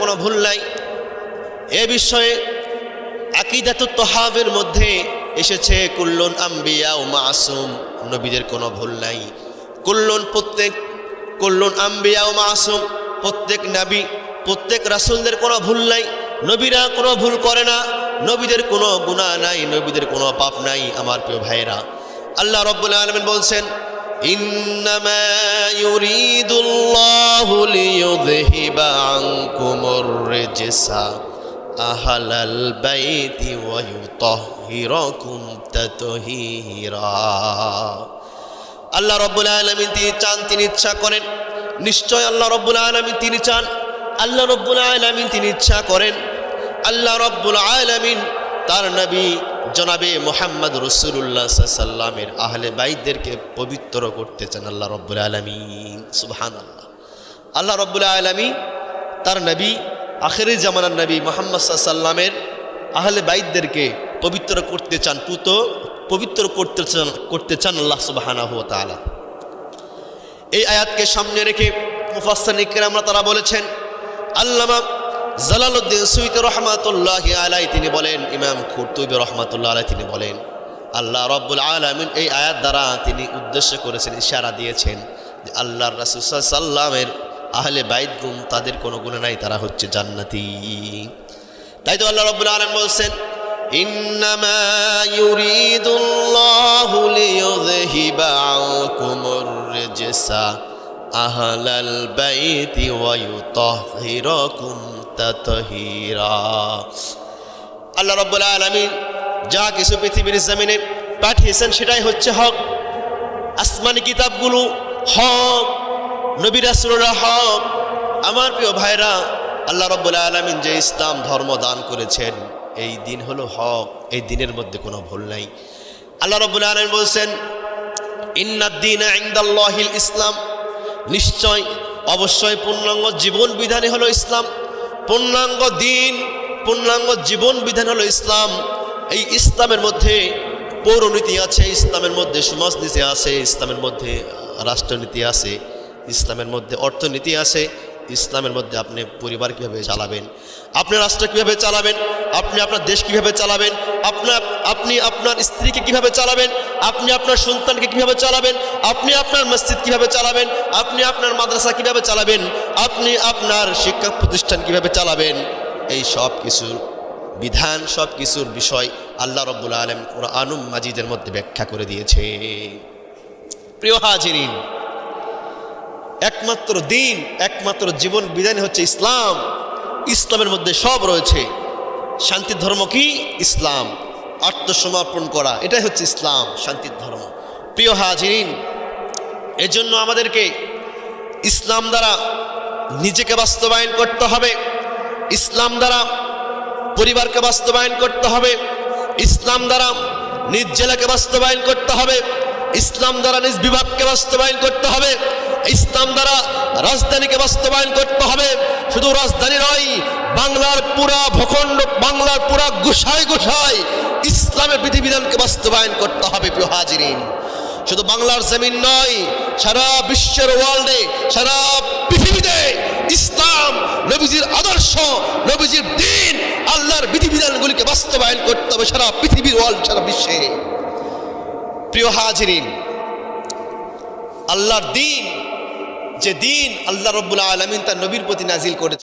কোনো ভুল নাই। এ বিষয়ে আকীদাতুত তাহাওয়ীর মধ্যে এসেছে কুল্লুন আম্বিয়া ও মাসুম, নবীদের কোনো ভুল নাই। কুল্লুন আম্বিয়া ও মাসুম, প্রত্যেক নবী প্রত্যেক রাসূলদের কোনো ভুল নাই। নবীরা কোনো ভুল করে না, নবীদের কোনো গুনাহ নাই, নবীদের কোনো পাপ নাই। আমার প্রিয় ভাইরা, আল্লাহ রাব্বুল আলামিন বলছেন ইন্নামা ইউরিদুল্লাহু লিইয়ুযহিবা আনকুমুর রিজসা আহলাল বাইতি ওয়া ইউতাহহিরাকুম তাতহীরা। আল্লাহ রাব্বুল আলামিন তিনি চান, তিনি ইচ্ছা করেন, নিশ্চয় আল্লাহ রাব্বুল আলামিন তিনি চান, আল্লাহ রাব্বুল আলামিন তিনি ইচ্ছা করেন। আল্লাহ রাব্বুল আলামিন তার নবী জনাবে মুহাম্মদ রাসূলুল্লাহ সাল্লাল্লাহু আলাইহি ওয়াসাল্লামের আহলে বাইতদেরকে পবিত্র করতে চান আল্লাহ রাব্বুল আলামিন। সুবহানাল্লাহ। আল্লাহ রাব্বুল আলামিন তার নবী আখিরি জামানার নবী মুহাম্মদ সাল্লাল্লাহু আলাইহি ওয়াসাল্লামের আহলে বাইতদেরকে পবিত্র করতে চান, পবিত্র করতে চান আল্লাহ সুবহানাহু ওয়া তাআলা। এই আয়াতকে সামনে রেখে মুফাসসিরিন কিরামরা তারা বলেছেন, আল্লামা জালালউদ্দিন সুয়ুতী রহমাতুল্লাহি আলাইহি তিনি বলেন, ইমাম কুরতুবী রহমাতুল্লাহি আলাইহি তিনি বলেন, আল্লাহ রাব্বুল আলামিন এই আয়াত দ্বারা তিনি উদ্দেশ্য করেছেন, ইশারা দিয়েছেন যে আল্লাহর রাসূল সাল্লাল্লাহু আলাইহি ওয়াসাল্লামের আহলে বাইতগুম তাদের কোনো গুনাহ নাই, তারা হচ্ছে জান্নাতি। তাই তো আল্লাহ রাব্বুল আলামিন বলছেন ইন্নামা ইউরিদুল্লাহু লিইয়ুযহিবা আনকুমুর রিজসা আহলাল বাইতি ওয়া ইউতাহহিরাকুম তাতহীরা। আল্লাহ রাব্বুল আলামিন যা কিছু পৃথিবীর জমিনে পাঠিয়েছেন সেটাই হচ্ছে হক। আসমানি কিতাবগুলো হক, নবী রাসূলরা হক। আমার প্রিয় ভাইরা, আল্লাহ রাব্বুল আলামিন যে ইসলাম ধর্ম দান করেছেন এই দিন হলো হক, এই দিনের মধ্যে কোনো ভুল নাই। আল্লাহ রাব্বুল আলামিন বলছেন ইন্নাদ দীনা ইনদাল্লাহিল ইসলাম, নিশ্চয় অবশ্যই পূর্ণাঙ্গ জীবন বিধানই হলো ইসলাম। পূর্ণাঙ্গ দিন, পূর্ণাঙ্গ জীবন বিধান হলো ইসলাম। এই ইসলামের মধ্যে পৌরনীতি আছে, ইসলামের মধ্যে সমাজনীতি আছে, ইসলামের মধ্যে রাষ্ট্রনীতি আছে, ইসলামের মধ্যে অর্থনীতি আছে, ইসলামের মধ্যে আপনি পরিবার কীভাবে চালাবেন, আপনি রাষ্ট্র কীভাবে চালাবেন, আপনি আপনার দেশ কীভাবে চালাবেন, আপনি আপনার স্ত্রীকে কীভাবে চালাবেন, আপনি আপনার সন্তানকে কীভাবে চালাবেন, আপনি আপনার মসজিদ কীভাবে চালাবেন, আপনি আপনার মাদ্রাসা কীভাবে চালাবেন, আপনি আপনার শিক্ষা প্রতিষ্ঠান কীভাবে চালাবেন, এই সব কিছুর বিধান, সব কিছুর বিষয় আল্লাহ রাব্বুল আলামিন কুরআনুল মাজিদের মধ্যে ব্যাখ্যা করে দিয়েছে। প্রিয় হাজিরিন, একমাত্র দিন, একমাত্র জীবন বিধান হচ্ছে ইসলাম। ইসলামের মধ্যে সব রয়েছে। শান্তির ধর্ম কি? ইসলাম। আত্মসমর্পণ করা, এটাই হচ্ছে ইসলাম, শান্তির ধর্ম। প্রিয় হাজিরিন, এজন্য আমাদেরকে ইসলাম দ্বারা নিজেকে বাস্তবায়ন করতে হবে, ইসলাম দ্বারা পরিবারকে বাস্তবায়ন করতে হবে, ইসলাম দ্বারা নিজ জেলাকে বাস্তবায়ন করতে হবে, ইসলাম দ্বারা নিজ বিভাগকে বাস্তবায়ন করতে হবে, ইসলাম দ্বারা রাজধানীকে বাস্তবায়ন করতে হবে। শুধু রাজধানী নয়, বাংলার পুরা ভূখণ্ড, বাংলার পুরা গোসায় গোসায় ইসলামের বিধিবিধানকে বাস্তবায়ন করতে হবে। প্রিয় হাজিরিন, শুধু বাংলার জমিন নয়, সারা বিশ্বের ওয়ার্ল্ডে, সারা পৃথিবীতে ইসলাম, নবীজির আদর্শ, নবীজির দ্বীন, আল্লাহর বিধিবিধানগুলিকে বাস্তবায়ন করতে হবে সারা পৃথিবীর ওয়ার্ল্ড, সারা বিশ্বে। প্রিয় হাজিরিন, আল্লাহর দ্বীন, যে দ্বীন আল্লাহ রাব্বুল আলামিন তার নবীর প্রতি নাজিল করেছেন,